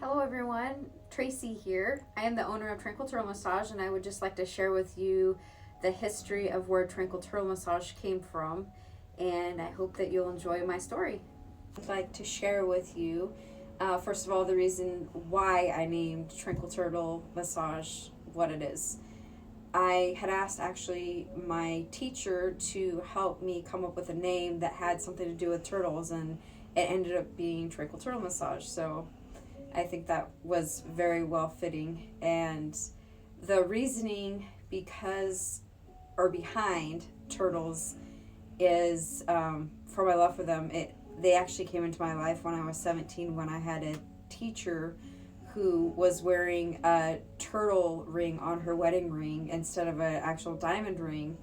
Hello everyone, Tracie here. I am the owner of Tranquil Turtle Massage, and I would just like to share with you the history of where Tranquil Turtle Massage came from, and I hope that you'll enjoy my story. I'd like to share with you, first of all, the reason why I named Tranquil Turtle Massage what it is. I had asked actually my teacher to help me come up with a name that had something to do with turtles, and it ended up being Tranquil Turtle Massage. So I think that was very well fitting. And the reasoning behind turtles is for my love for them. They actually came into my life when I was 17, when I had a teacher who was wearing a turtle ring on her wedding ring instead of an actual diamond ring.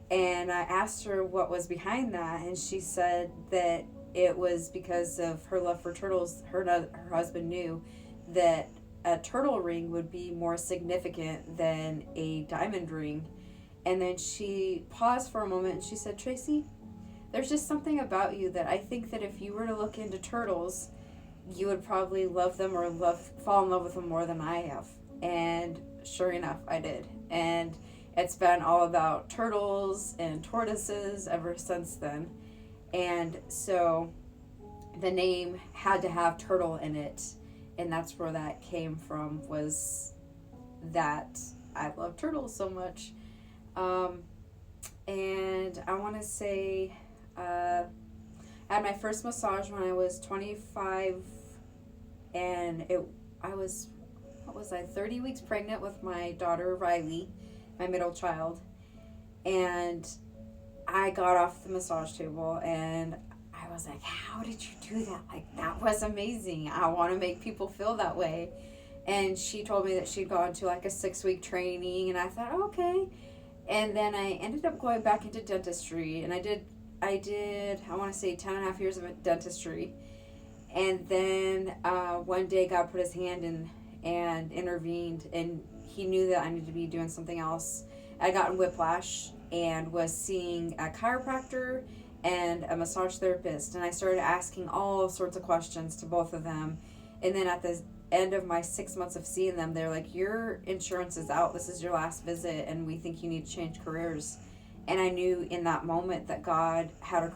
And I asked her what was behind that, and she said that it was because of her love for turtles. Her husband knew that a turtle ring would be more significant than a diamond ring. And then she paused for a moment and she said, "Tracie, there's just something about you that I think that if you were to look into turtles, you would probably love them or fall in love with them more than I have." And sure enough, I did. And it's been all about turtles and tortoises ever since then. And so the name had to have turtle in it, and that's where that came from, was that I love turtles so much. And I want to say I had my first massage when I was 25, and I was, 30 weeks pregnant with my daughter Riley, my middle child. And I got off the massage table and I was like, "How did you do that? Like, that was amazing. I want to make people feel that way." And she told me that she'd gone to like a 6-week training, and I thought, okay. And then I ended up going back into dentistry, and I did, I want to say 10 and a half years of dentistry. And then one day God put his hand in and intervened, and he knew that I needed to be doing something else. I got whiplash and was seeing a chiropractor and a massage therapist, and I started asking all sorts of questions to both of them. And then at the end of my 6 months of seeing them, they're like, "Your insurance is out. This is your last visit, and we think you need to change careers." And I knew in that moment that God had a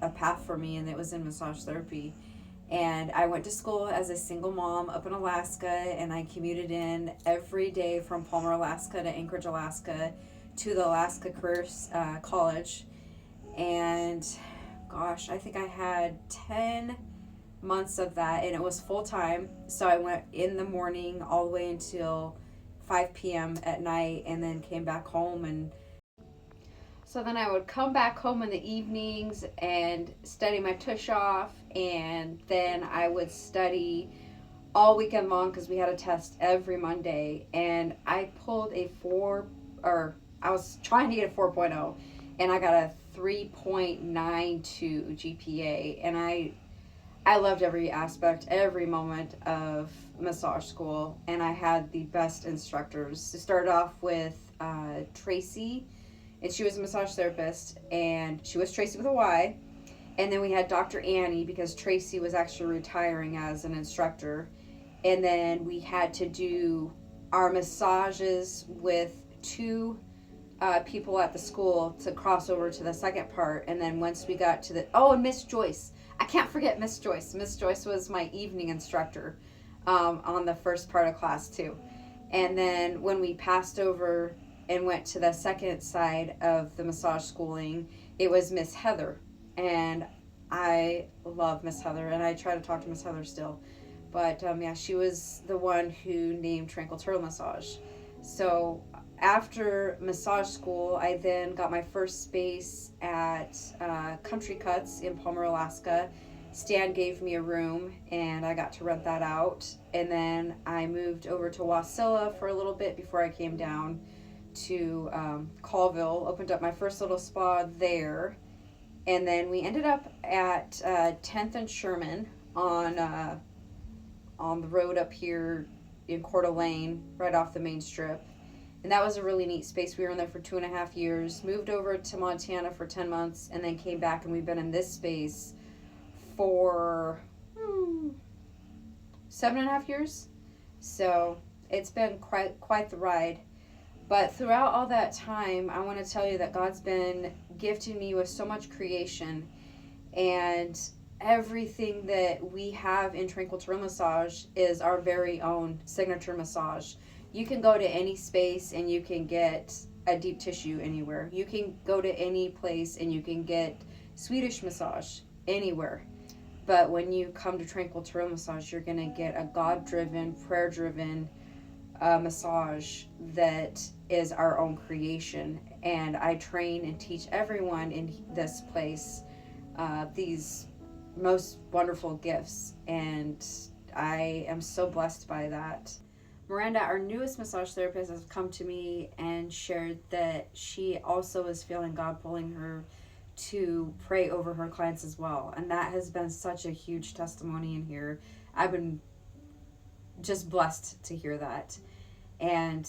path for me, and it was in massage therapy. And I went to school as a single mom up in Alaska, and I commuted in every day from Palmer, Alaska to Anchorage, Alaska, to the Alaska Career College. And gosh, I think I had 10 months of that, and it was full time. So I went in the morning all the way until 5 p.m. at night, and then came back home. And so then I would come back home in the evenings and study my tush off, and then I would study all weekend long because we had a test every Monday. And I pulled I was trying to get a 4.0, and I got a 3.92 GPA. And I loved every aspect, every moment of massage school, and I had the best instructors. It started off with Tracie, and she was a massage therapist, and she was Tracie with a Y. And then we had Dr. Annie, because Tracie was actually retiring as an instructor. And then we had to do our massages with two people at the school to cross over to the second part. And then once we got to and Miss Joyce. I can't forget Miss Joyce. Miss Joyce was my evening instructor on the first part of class too. And then when we passed over and went to the second side of the massage schooling, it was Miss Heather. And I love Miss Heather, and I try to talk to Miss Heather still. But she was the one who named Tranquil Turtle Massage. So after massage school, I then got my first space at Country Cuts in Palmer, Alaska. Stan gave me a room, and I got to rent that out. And then I moved over to Wasilla for a little bit before I came down to Colville, opened up my first little spa there. And then we ended up at 10th and Sherman on the road up here in Coeur d'Alene, right off the main strip. And that was a really neat space. We were in there for 2.5 years, moved over to Montana for 10 months, and then came back, and we've been in this space for 7.5 years. So it's been quite the ride. But throughout all that time, I want to tell you that God's been gifting me with so much creation, and everything that we have in Tranquil Turtle Massage is our very own signature massage. You can go to any space and you can get a deep tissue anywhere. You can go to any place and you can get Swedish massage anywhere. But when you come to Tranquil Turtle Massage, you're going to get a God-driven, prayer-driven massage that is our own creation. And I train and teach everyone in this place these most wonderful gifts, and I am so blessed by that. Miranda, our newest massage therapist, has come to me and shared that she also is feeling God pulling her to pray over her clients as well, and that has been such a huge testimony in here. I've been just blessed to hear that. And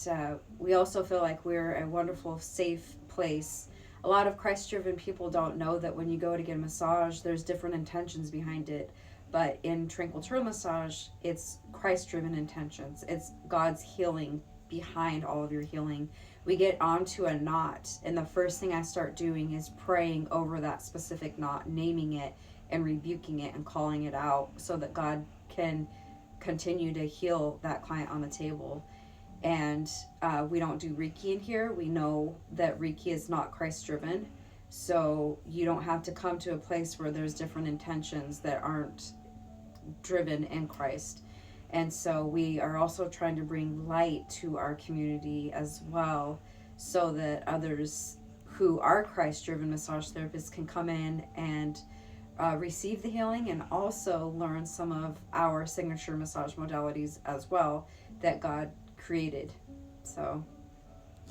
we also feel like we're a wonderful, safe place. A lot of Christ-driven people don't know that when you go to get a massage, there's different intentions behind it. But in Tranquil Turtle Massage, it's Christ-driven intentions. It's God's healing behind all of your healing. We get onto a knot, and the first thing I start doing is praying over that specific knot, naming it and rebuking it and calling it out so that God can continue to heal that client on the table. And we don't do Reiki in here. We know that Reiki is not Christ-driven, so you don't have to come to a place where there's different intentions that aren't driven in Christ. And so we are also trying to bring light to our community as well, so that others who are Christ-driven massage therapists can come in and receive the healing, and also learn some of our signature massage modalities as well that God created. So